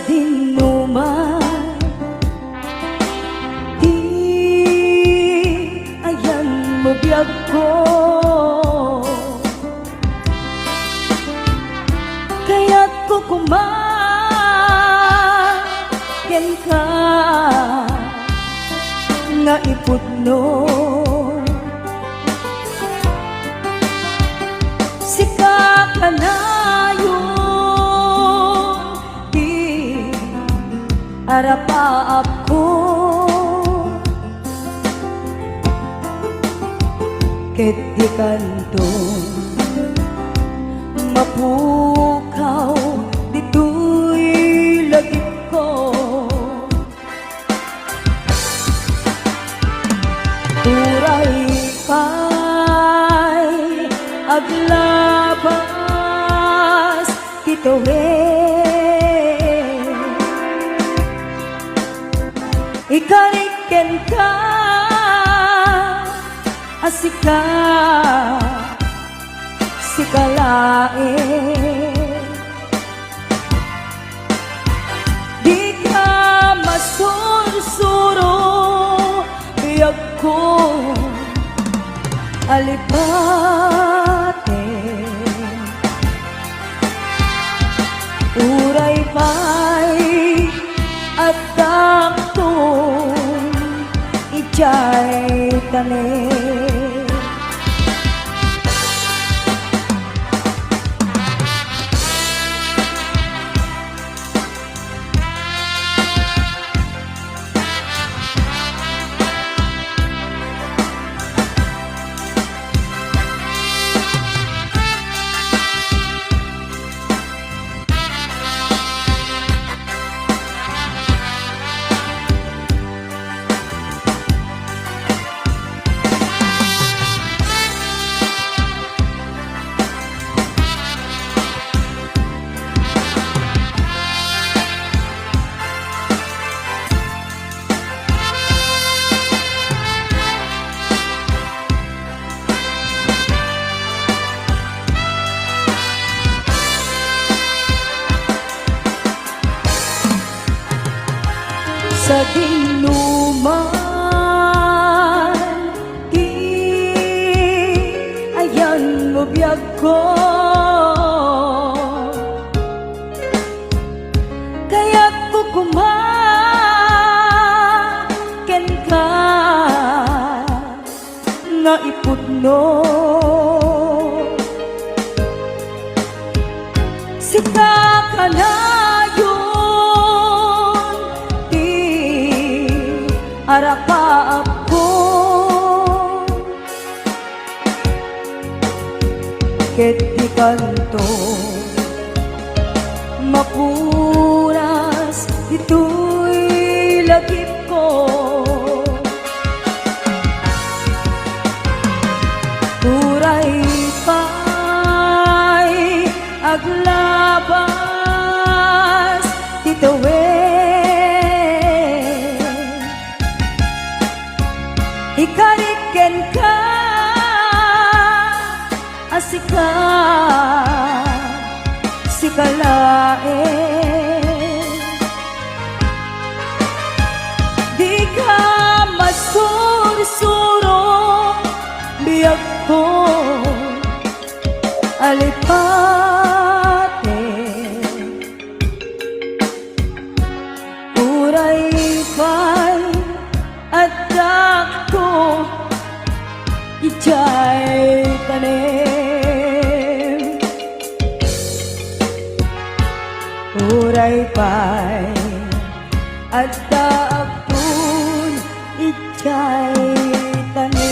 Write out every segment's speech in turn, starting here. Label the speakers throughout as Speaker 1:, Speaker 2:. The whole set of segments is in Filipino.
Speaker 1: dinuman, di ayan mo biyag ko. Kaya't ko kumaken ka nga ipudno. Sika ka na yun, di arapaap ko. Ket di kanto mapukaw, dito'y lagip ko. Turay pa'y aglabas tituhin, ikariken ka asika sikalain. Di ka masursuro biyag ko alipate. Uray pa'y at taktong ijay tanin. Sa dinuman, di ayan mo biyag ko. Kaya't ko kumaken ka nga ipudno. Sika ka na arapaap ko. Ket di kanto mapuras, dito'y lagip ko. Turay pa'y aglabas tituin, ikariken ka asika sikalain. Di ka masursuro biyag ko alipate. Uray pa'y at takto ijay tanim. Uray pa'y at takton ijay tanim.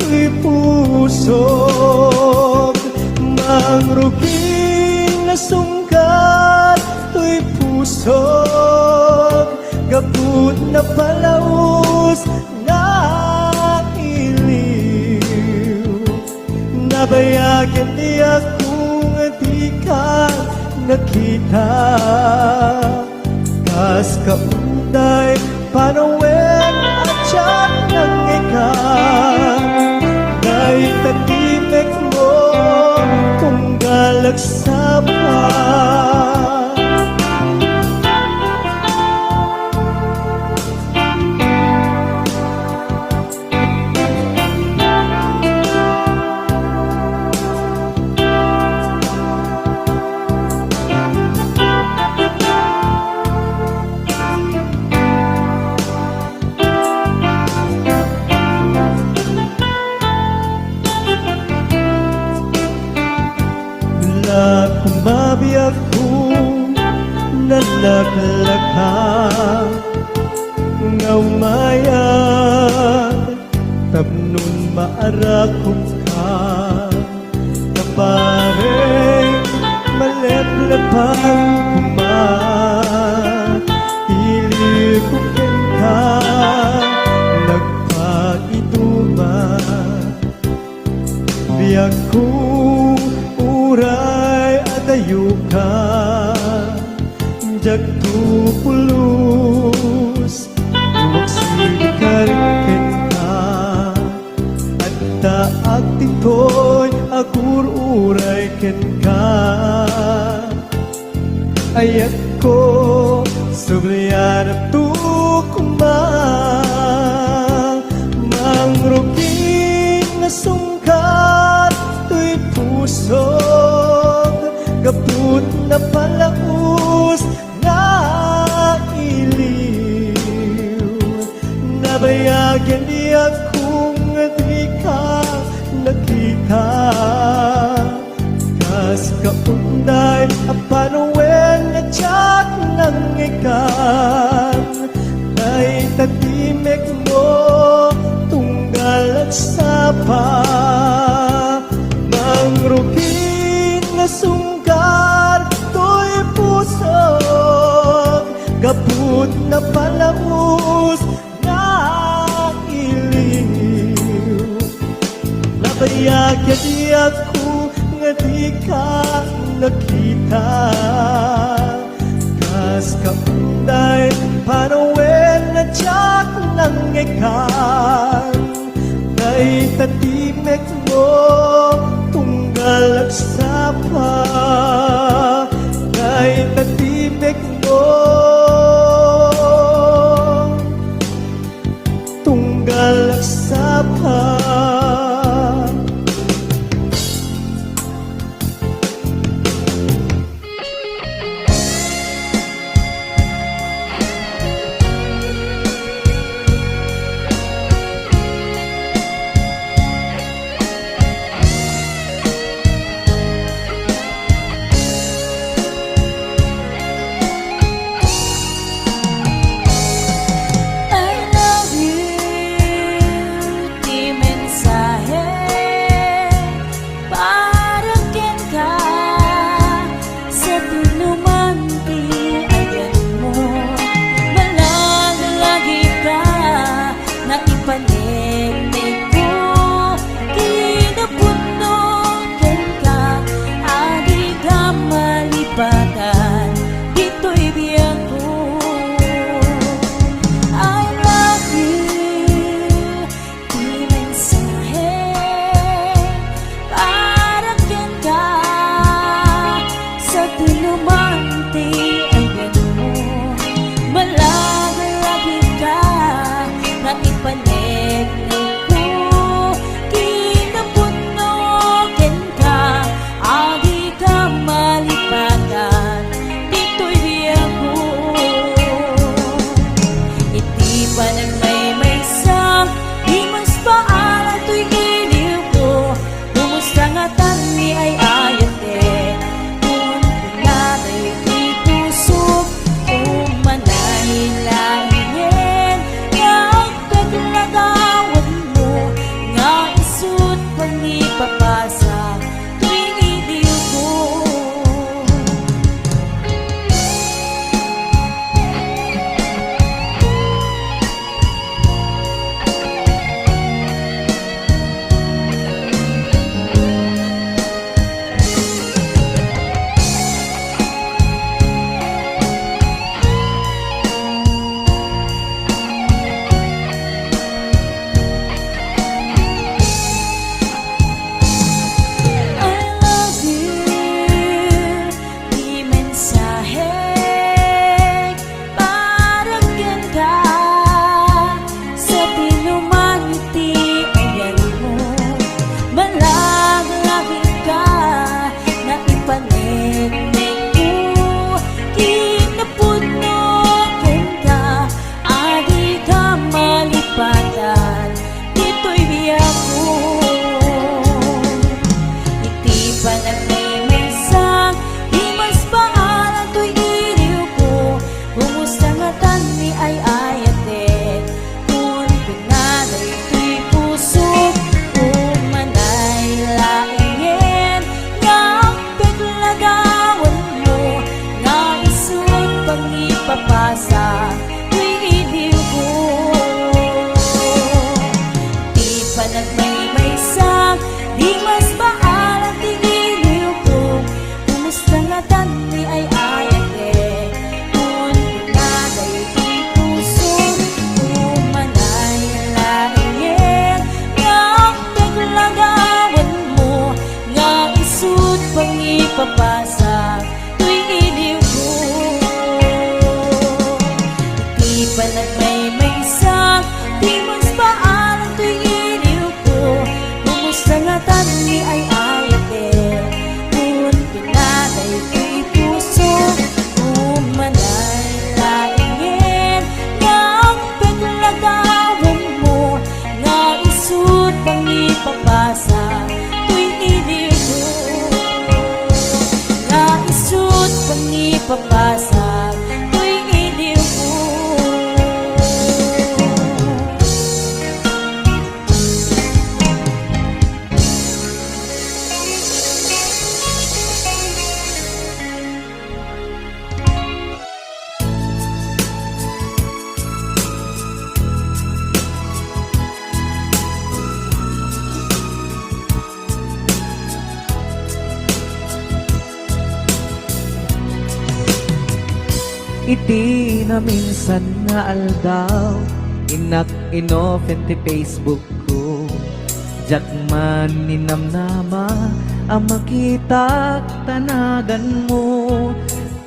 Speaker 2: to'y pusog, mangruging na sungkat to'y pusog, gapud na palaos na iliw. Nabayagan di akong di ka nakita, kas kaunday panawen at siya ng ikaw. Dahil tatimek mo kung galagsa pa. Kumabi ako, nalaklaka, nga umayag, tapnon maarakot ka, kapareng maleplepang ilikupin ka, nagpagituma, biyak ko uray adayo ka, jagtupulus, magsikarken ka, at taag titoy agur uray ken ka. Ayat ko sublian at tukma, mangruging na sungkat to'y pusog, gapud na palaos na iliw. Nabayagan di akong di ka nakita, kas kaunday apanawen at siyak ng ikan. Ay tatimek mo tunggal at sapa, mangruging na sungkar to'y pusog, gapud na palaos na iliw. Nabayagyan di ako nga di ka nakita, kas kaunday panawen na tiyak ng ikan. Kay tatimek mo tunggal at sapa, kay tatimek mo tunggal at sapa.
Speaker 1: panagmaymaysak, di mas baalang tiniliw ko. Kumusta nga dati ay ayate, kung pinaday di puso, umanay laingin, nga ang paglagawan mo, nga isut pang ipapasa, tuwing iliw ko. Di panagmaymaysak, di mas baalang tuwing iliw ko. Kumusta nga tani ay ayate, kung pinaday ko'y puso, umanay laingin, nga ang paglagawan mo, nga isut pang ipapasa, tuwing iliw ko. Nga isut pang ipapasa, tuwing iliw ko.
Speaker 2: Iti na minsan nga aldaw, inak inoffen ti Facebook ko. Jak man ninamnama, ang makita tanagan mo.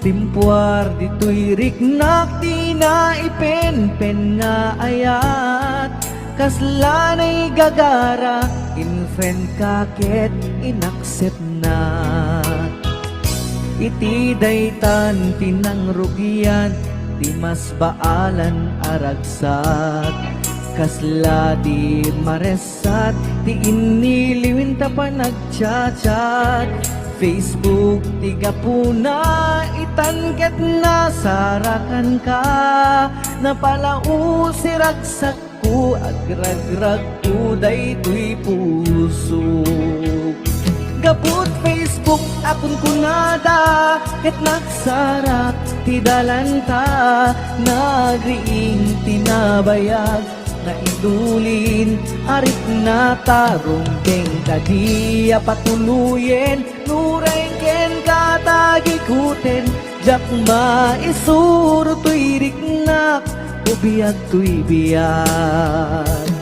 Speaker 2: Timpuar dito'y riknak, di na ipen-pen nga ayat. Kaslanay gagara, in-friend kaket, inaccept na. Iti daytan tinangrugian, di mas baalan aragsat. Kasla di maresat, ti iniliwin ta pa nagchat-chat. Facebook tiga puna, itanket na sarakan ka. Napalau si ragsak ko, agragrag ko daytoy puso. Gaput Facebook akon kunada, ket nagsarak ti dalanta. Nagriing tinabayag, na idulin arit na tarong keng kadiya patuluyen. Nuray ken katagikuten, jak maisuro to'y riknak, ubiyag to'y biyag.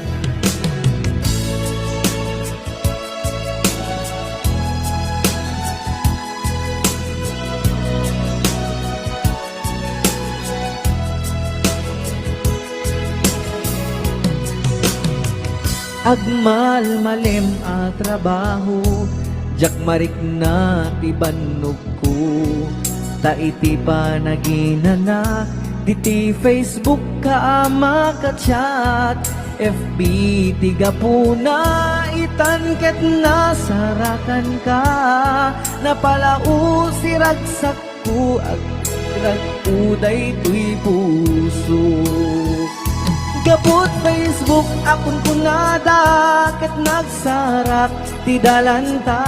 Speaker 2: Agmal malem a trabaho, jak marik na ti bannog ko. Ta iti pa naginana, diti Facebook ka makachat. FB tiga puna, itanket na sarakan ka. Napalau si ragsak ko, agrag uday to'y puso. Gapot Facebook akon kunada, ket nagsarak ti dalanta.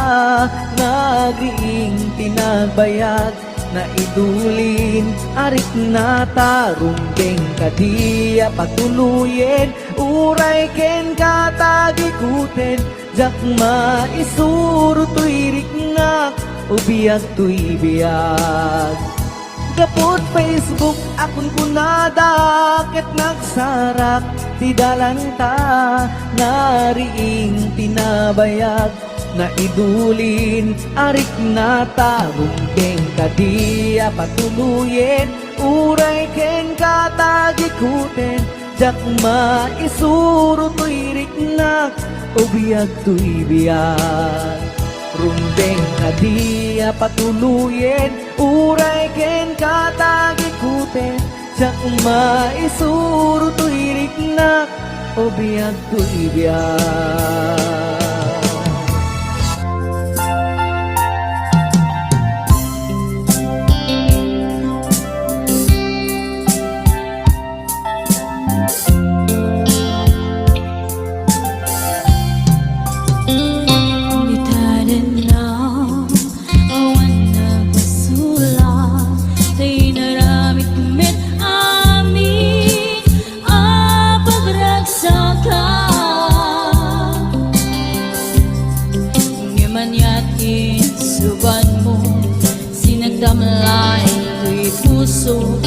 Speaker 2: Nagriing tinagbayag, na idulin arik na tarong keng kadiya patuluyen. Uray ken katagikuten, jak maisuro to'y riknak, ubiyag to'y biyag. Gapot Facebook akon kunada, ket nagsarak ti dalanta. Nariing tinabayag, na idulin arik na tarong keng kadiya patuluyen. Uray ken katagikuten, jak maisuro to'y riknak, ubiyag to'y biyag. Rumbeng kadiya patuluyen, uray ken katagikuten, jak maisuro to'y riknak, ubiyag to'y biyag.
Speaker 1: puso